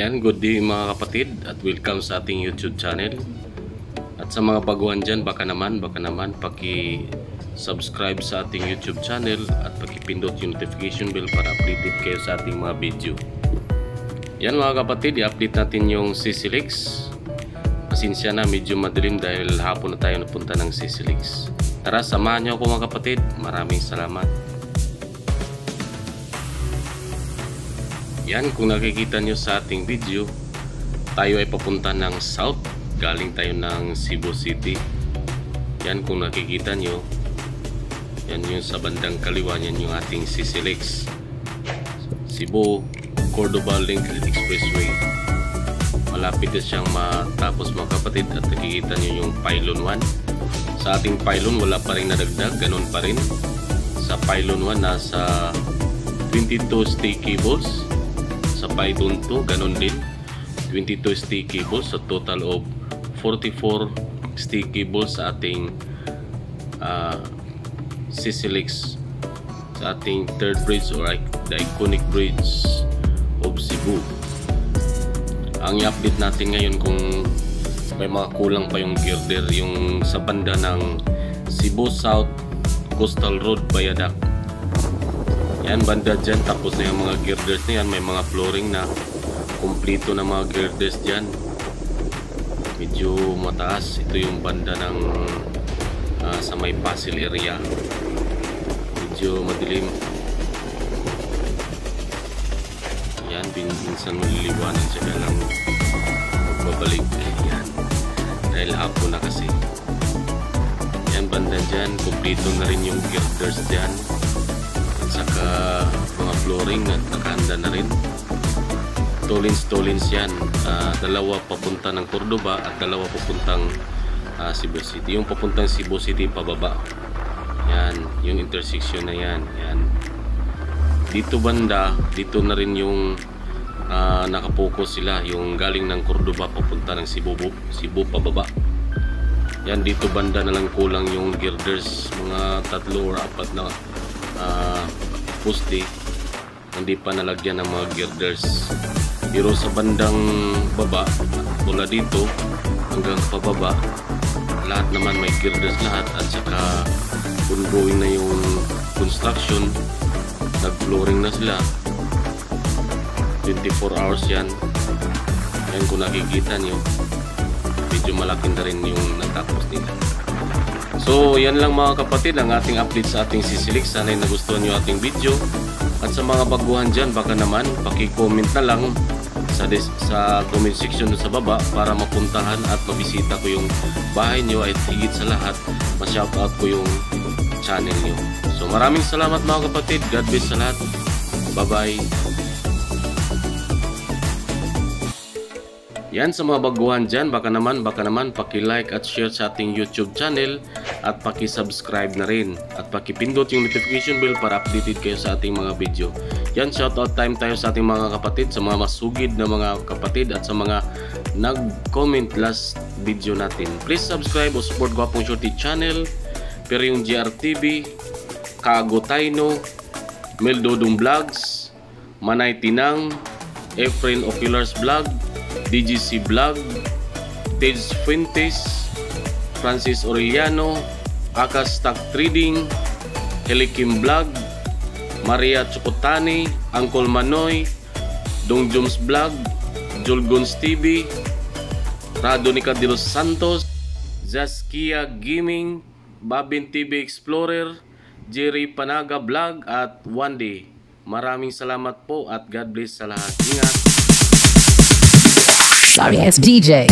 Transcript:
Yan, good day mga kapatid at welcome sa ating YouTube channel. At sa mga baguhan dyan, baka naman paki-subscribe sa ating YouTube channel at paki-pindot yung notification bell para updated kayo sa ating mga video. Yan mga kapatid, i-update natin yung CC-Lex. Pasensya na, medyo madilim dahil hapon na tayo napunta ng CC-Lex. Tara, samahan nyo ako mga kapatid. Maraming salamat. Yan, kung nakikita nyo sa ating video, tayo ay papunta ng south. Galing tayo ng Cebu City. Yan, kung nakikita nyo, yan yung sa bandang kaliwa, yan yung ating CC-Lex. Cebu Cordoba Link Expressway. Malapit na siyang matapos mga kapatid at nakikita nyo yung pylon 1. Sa ating pylon wala pa rin nadagdag, ganun pa rin. Sa pylon 1 nasa 22 stay cables. Sa pylon 2 ganun din, 22 stay cables, sa total of 44 stay cables sa ating CC-Lex, sa ating third bridge or the iconic bridge of Cebu. Ang i-update natin ngayon kung may mga kulang pa yung girder, yung sa banda ng Cebu South Coastal Road Viaduct. Yan, banda dyan, tapos na yung mga girders na yan, may mga flooring na, kumplito na mga girders dyan. Medyo mataas, ito yung banda ng sa may Pasig area. Medyo madilim. Yan, minsan maliliwanan siya na lang magbabalik. Yan, dahil hapon na kasi. Yan, banda dyan, kumplito na rin yung girders dyan. Saka mga flooring at nakahanda na rin. Tolins yan, dalawa papunta ng Cordoba at dalawa papuntang Cebu City. Yung papuntang Cebu City pababa, yan yung intersection na yan. Yan dito banda, dito na rin yung nakapokus sila, yung galing ng Cordoba papunta ng Cebu pababa. Yan, dito banda na lang kulang yung girders, mga 3 or 4 na poste, hindi pa nalagyan ng mga girders. Pero sa bandang baba, mula dito hanggang pababa, lahat naman may girders lahat. At saka ongoing na yung construction, nag-flooring na sila 24 hours yan. Yan, kung nakikita nyo, medyo malaki na rin yung natapos nila. So yan lang mga kapatid ang ating update sa ating CC-Lex. Sana'y nagustuhan nyo ating video. At sa mga baguhan dyan, baka naman paki-comment na lang sa comment section sa baba para mapuntahan at mabisita ko yung bahay nyo. At higit sa lahat, ma-shoutout ko yung channel nyo. So maraming salamat mga kapatid. God bless sa lahat. Bye bye. Yan, sa mga baguhan dyan, baka naman paki-like at share sa ating YouTube channel at paki-subscribe na rin at paki-pindot yung notification bell para updated kayo sa ating mga video. Yan, shoutout time tayo sa ating mga kapatid, sa mga masugid na mga kapatid at sa mga nag-comment last video natin. Please subscribe o support Gwapong Shorty channel, pero yung GRTV, Kago Taino, Mel Dodong Vlogs, Manay Tinang, Efren Oculars Vlog, DGC Vlog, Tej Fuentes, Francis Orellano, Akas Stock Trading, Helikim Vlog, Maria Chocotani, Uncle Manoy, Dong Joms Vlog, Julgons TV, Radonica de los Santos, Zaskia Gaming, Babin TV Explorer, Jerry Panaga Vlog at One Day. Maraming salamat po at God bless sa lahat. Ingat. Sorry, it's DJ.